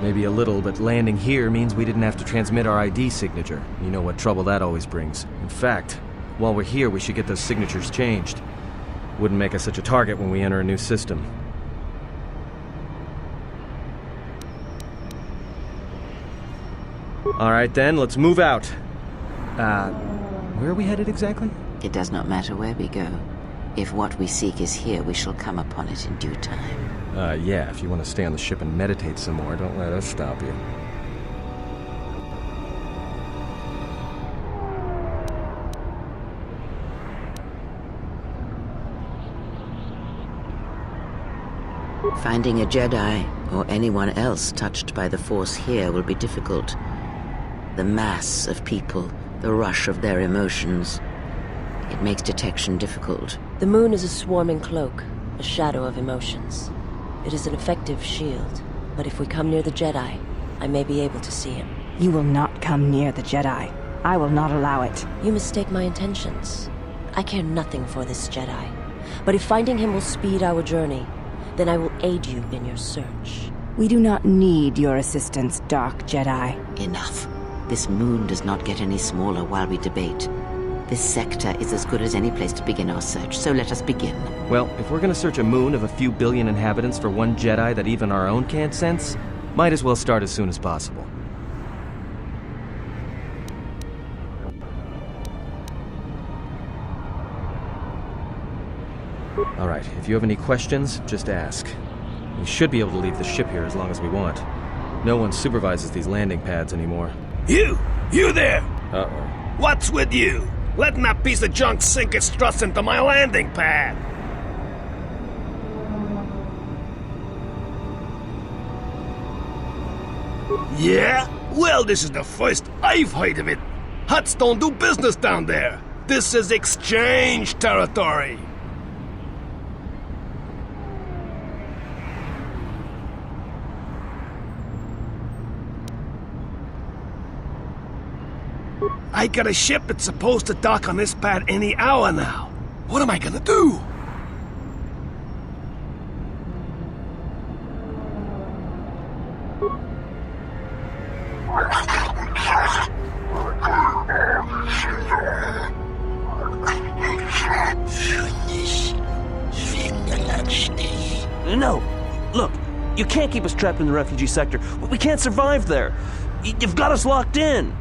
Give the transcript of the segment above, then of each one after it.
Maybe a little, but landing here means we didn't have to transmit our ID signature. You know what trouble that always brings. In fact, while we're here, we should get those signatures changed. Wouldn't make us such a target when we enter a new system. Alright then, let's move out. Where are we headed exactly? It does not matter where we go. If what we seek is here, we shall come upon it in due time. Yeah, if you want to stay on the ship and meditate some more, don't let us stop you. Finding a Jedi, or anyone else touched by the Force here, will be difficult. The mass of people, the rush of their emotions. It makes detection difficult. The moon is a swarming cloak, a shadow of emotions. It is an effective shield, but if we come near the Jedi, I may be able to see him. You will not come near the Jedi. I will not allow it. You mistake my intentions. I care nothing for this Jedi. But if finding him will speed our journey, then I will aid you in your search. We do not need your assistance, Dark Jedi. Enough. This moon does not get any smaller while we debate. This sector is as good as any place to begin our search, so let us begin. Well, if we're gonna search a moon of a few billion inhabitants for one Jedi that even our own can't sense, might as well start as soon as possible. Alright, if you have any questions, just ask. We should be able to leave the ship here as long as we want. No one supervises these landing pads anymore. You there! Uh-oh. What's with you? Letting that piece of junk sink its struts into my landing pad! Yeah? Well, this is the first I've heard of it. Hutts don't do business down there. This is exchange territory. I got a ship that's supposed to dock on this pad any hour now. What am I gonna do? No! Look, you can't keep us trapped in the refugee sector. We can't survive there. You've got us locked in.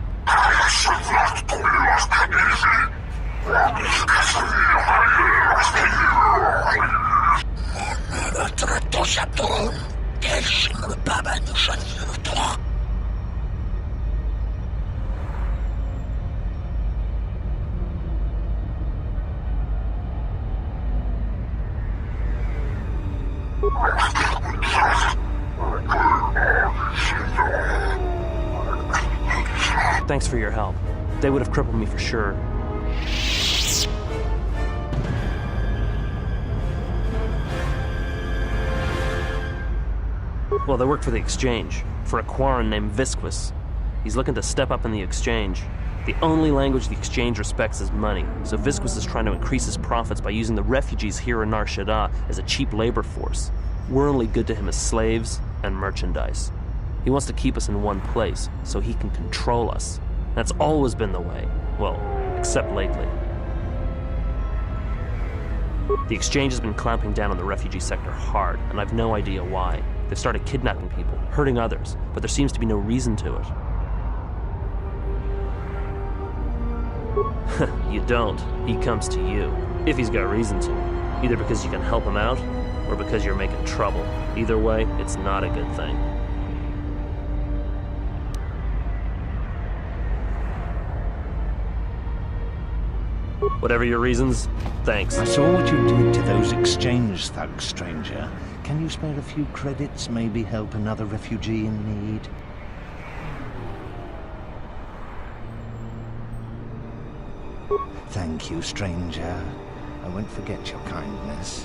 Thanks for your help. They would have crippled me for sure. Well, they work for the Exchange, for a Quarren named Visquis. He's looking to step up in the Exchange. The only language the Exchange respects is money, so Visquis is trying to increase his profits by using the refugees here in Nar Shaddaa as a cheap labor force. We're only good to him as slaves and merchandise. He wants to keep us in one place, so he can control us. That's always been the way. Well, except lately. The Exchange has been clamping down on the refugee sector hard, and I've no idea why. They've started kidnapping people, hurting others, but there seems to be no reason to it. You don't. He comes to you. If he's got reason to. Either because you can help him out, or because you're making trouble. Either way, it's not a good thing. Whatever your reasons, thanks. I saw what you did to those exchange thugs, stranger. Can you spare a few credits, maybe help another refugee in need? Thank you, stranger. I won't forget your kindness.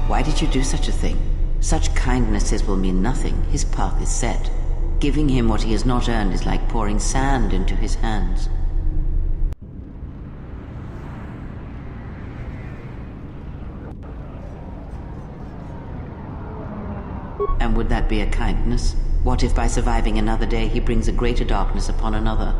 Why did you do such a thing? Such kindnesses will mean nothing. His path is set. Giving him what he has not earned is like pouring sand into his hands. And would that be a kindness? What if by surviving another day he brings a greater darkness upon another?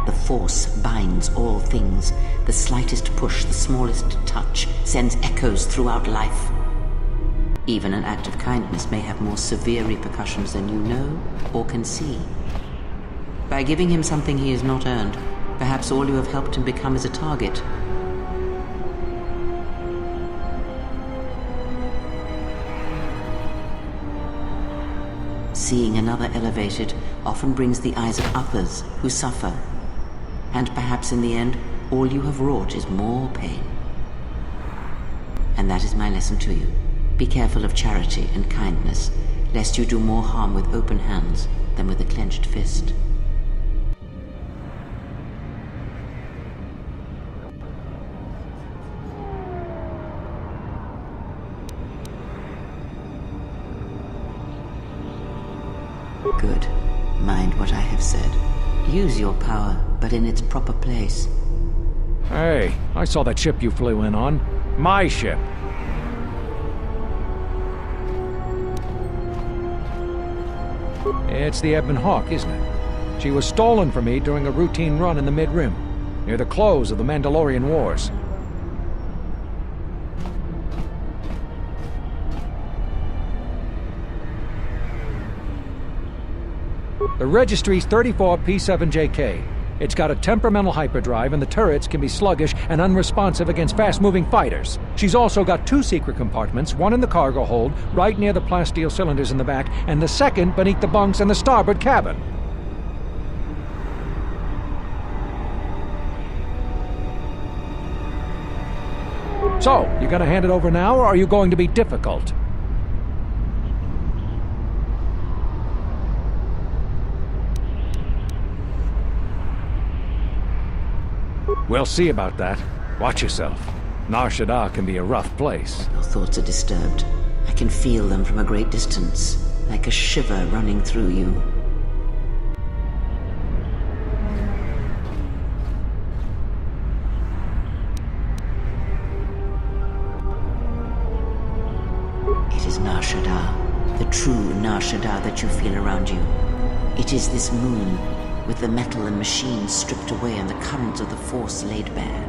The Force binds all things. The slightest push, the smallest touch, sends echoes throughout life. Even an act of kindness may have more severe repercussions than you know or can see. By giving him something he has not earned, perhaps all you have helped him become is a target. Seeing another elevated often brings the eyes of others who suffer. And perhaps in the end, all you have wrought is more pain. And that is my lesson to you. Be careful of charity and kindness, lest you do more harm with open hands than with a clenched fist. Good. Mind what I have said. Use your power, but in its proper place. Hey, I saw that ship you flew in on. My ship. It's the Ebon Hawk, isn't it? She was stolen from me during a routine run in the Mid-Rim, near the close of the Mandalorian Wars. The registry's 34 P7JK. It's got a temperamental hyperdrive, and the turrets can be sluggish and unresponsive against fast-moving fighters. She's also got 2 secret compartments, one in the cargo hold, right near the plasteel cylinders in the back, and the second beneath the bunks in the starboard cabin. So, you gonna hand it over now, or are you going to be difficult? We'll see about that. Watch yourself. Nar Shaddaa can be a rough place. Your thoughts are disturbed. I can feel them from a great distance, like a shiver running through you. It is Nar Shaddaa, the true Nar Shaddaa that you feel around you. It is this moon, with the metal and machines stripped away and the currents of the Force laid bare.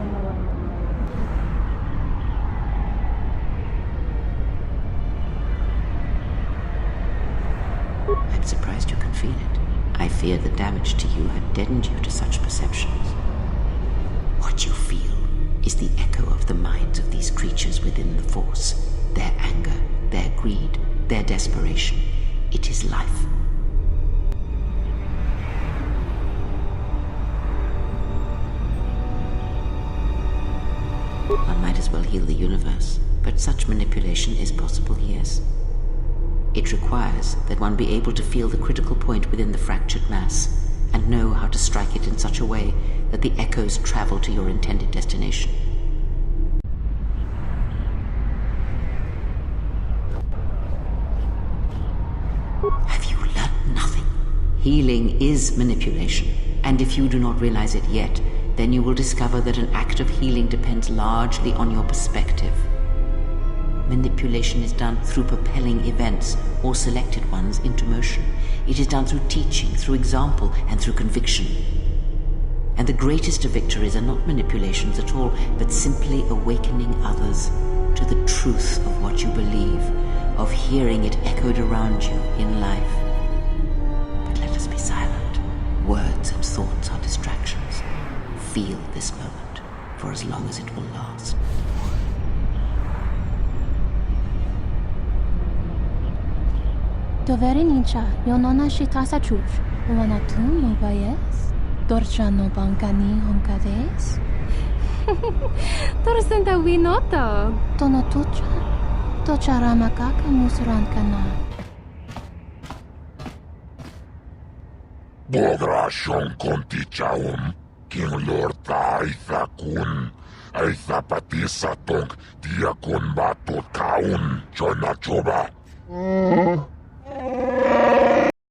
I'm surprised you can feel it. I feared the damage to you had deadened you to such perceptions. What you feel is the echo of the minds of these creatures within the Force. Their anger, their greed, their desperation. It is life. One might as well heal the universe, but such manipulation is possible, yes. It requires that one be able to feel the critical point within the fractured mass, and know how to strike it in such a way that the echoes travel to your intended destination. Have you learned nothing? Healing is manipulation, and if you do not realize it yet, then you will discover that an act of healing depends largely on your perspective. Manipulation is done through propelling events, or selected ones, into motion. It is done through teaching, through example, and through conviction. And the greatest of victories are not manipulations at all, but simply awakening others to the truth of what you believe, of hearing it echoed around you in life. But let us be silent. Words and thoughts are distractions. Feel this moment, for as long as it will last. Doverenicha, Yonona Shitasa Chuch, Wanatu no Bayes, Dorcha no Bankani Honkades. Torsenta Winoto, Tonotucha, Tocharamakaka Musrankana. Bodrashon Contichaum. King Lord Aitha Kun, Aitha Patisa Tonk, Diakon Batot Kaun, Jonachoba.